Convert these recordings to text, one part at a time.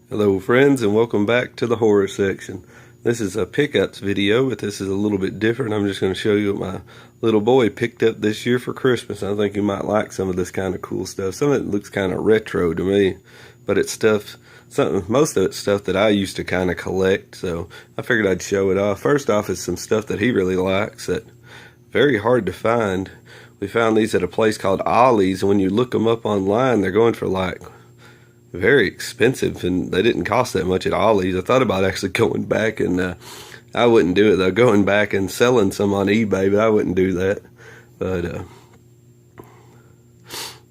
Hello friends, and welcome back to the horror section. This is a pickups video, but this is a little bit different. I'm just going to show you what my little boy picked up this year for Christmas. I think you might like some of this kind of cool stuff. Some of it looks kind of retro to me, but it's stuff, most of it's stuff that I used to kind of collect, so I figured I'd show it off. First off is some stuff that he really likes that very hard to find. We found these at a place called Ollie's, and when you look them up online, they're going for like very expensive, and they didn't cost that much at Ollie's. I thought about actually going back, and I wouldn't do it though, going back and selling some on eBay, but I wouldn't do that. But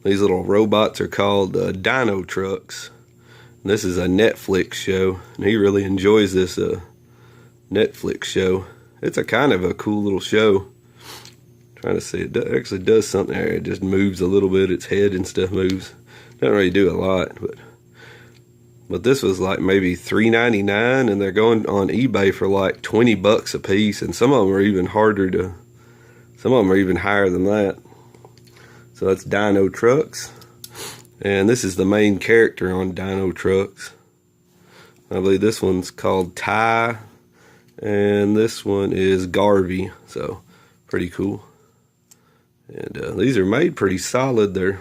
these little robots are called Dino Trucks. And this is a Netflix show, and he really enjoys this Netflix show. It's a kind of a cool little show. Trying to see, it actually does something there. It just moves a little bit. Its head and stuff moves. Doesn't really do a lot, but this was like maybe $3.99, and they're going on eBay for like $20 a piece, and some of them are even some of them are even higher than that. So that's Dino Trucks, and this is the main character on Dino Trucks. I believe this one's called Ty, and this one is Garvey, so pretty cool. And these are made pretty solid. They're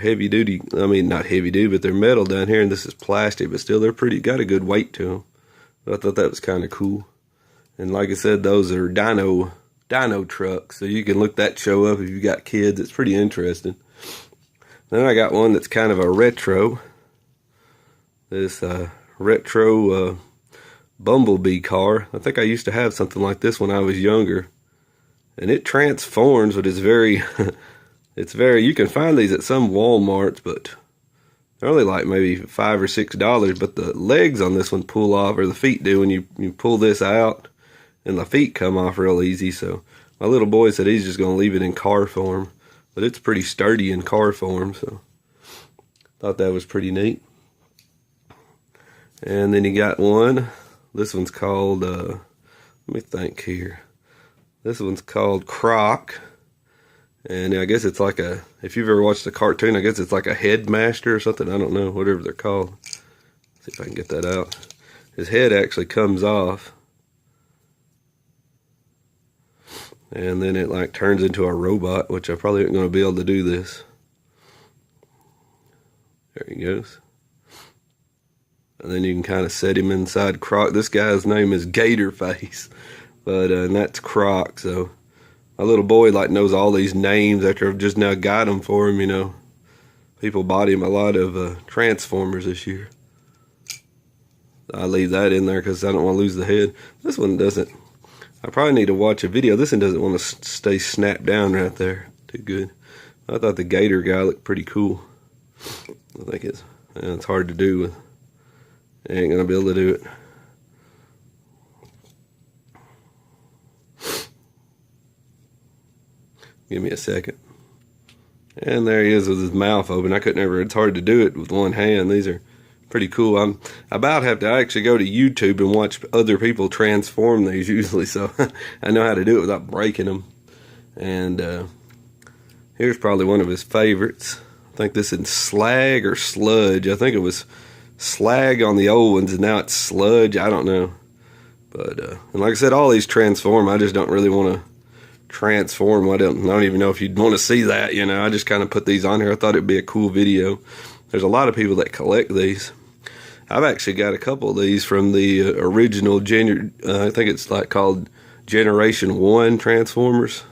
heavy duty. I mean, not heavy duty, but they're metal down here, and this is plastic, but still they're got a good weight to them. But I thought that was kind of cool. And like I said, those are Dino Trucks, so you can look that show up if you got kids. It's pretty interesting. Then I got one that's kind of a retro. This retro Bumblebee car. I think I used to have something like this when I was younger. And it transforms, but it's very you can find these at some Walmarts, but they're only like maybe $5 or $6, but the legs on this one pull off, or the feet do, when you pull this out, and the feet come off real easy. So my little boy said he's just going to leave it in car form, but it's pretty sturdy in car form, so thought that was pretty neat. And then you got one, this one's called, let me think here. This one's called Croc. And I guess it's like if you've ever watched a cartoon, I guess it's like a headmaster or something. I don't know, whatever they're called. Let's see if I can get that out. His head actually comes off. And then it like turns into a robot, which I probably ain't going to be able to do this. There he goes. And then you can kind of set him inside Croc. This guy's name is Gatorface. But and that's Croc, so my little boy like knows all these names after I've just now got them for him, you know. People bought him a lot of Transformers this year. I leave that in there because I don't want to lose the head. This one doesn't. I probably need to watch a video. This one doesn't want to stay snapped down right there too good. I thought the Gator guy looked pretty cool. I think it's hard to do. I ain't going to be able to do it. Give me a second. And there he is with his mouth open. It's hard to do it with one hand. These are pretty cool. I'm about to have to actually go to YouTube and watch other people transform these usually, so I know how to do it without breaking them. And here's probably one of his favorites. I think this is Slag or Sludge. I think it was Slag on the old ones, and now it's Sludge. I don't know. But and like I said, all these transform. I just don't really want to transform. I don't even know if you'd want to see that, you know. I just kind of put these on here. I thought it'd be a cool video. There's a lot of people that collect these. I've actually got a couple of these from the original I think it's like called Generation 1 Transformers,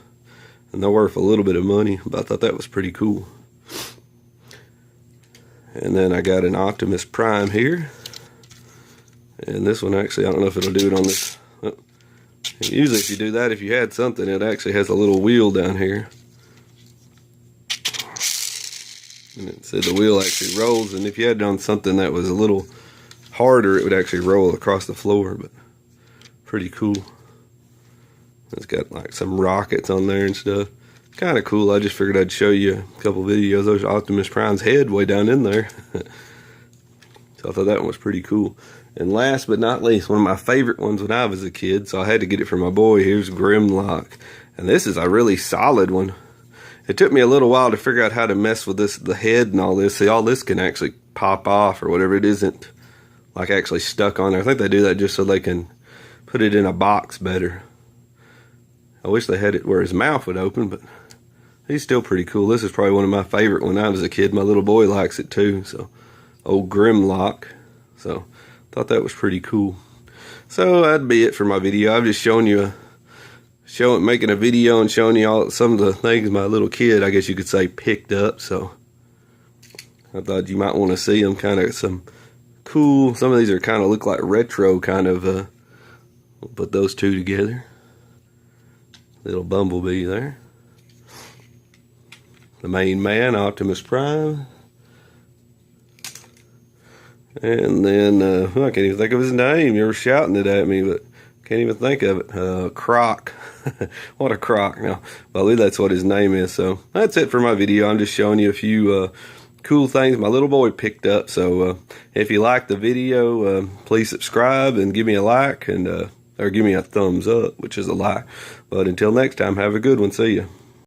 and they're worth a little bit of money, but I thought that was pretty cool. And then I got an Optimus Prime here, and this one actually, I don't know if it'll do it on this. Usually if you do that, if you had something, it actually has a little wheel down here. And it said the wheel actually rolls, and if you had done something that was a little harder, it would actually roll across the floor, but pretty cool. It's got like some rockets on there and stuff. Kind of cool. I just figured I'd show you a couple videos. There's Optimus Prime's head way down in there. So I thought that one was pretty cool. And last but not least, one of my favorite ones when I was a kid, so I had to get it for my boy. Here's Grimlock. And this is a really solid one. It took me a little while to figure out how to mess with this, the head and all this. See, all this can actually pop off or whatever. It isn't like actually stuck on there. I think they do that just so they can put it in a box better. I wish they had it where his mouth would open, but he's still pretty cool. This is probably one of my favorite when I was a kid. My little boy likes it too. So, old Grimlock. So, thought that was pretty cool. So that'd be it for my video. I've just shown you making a video and showing you all some of the things my little kid, I guess you could say, picked up. So I thought you might want to see them. Kind of some cool. Some of these are kind of look like retro kind of. We'll put those two together. Little Bumblebee there. The main man, Optimus Prime. And then, I can't even think of his name. You were shouting it at me, but can't even think of it. Croc. What a croc. Now, I believe that's what his name is. So, that's it for my video. I'm just showing you a few cool things my little boy picked up. So, if you liked the video, please subscribe and give me a like, and or give me a thumbs up, which is a like. But until next time, have a good one. See ya.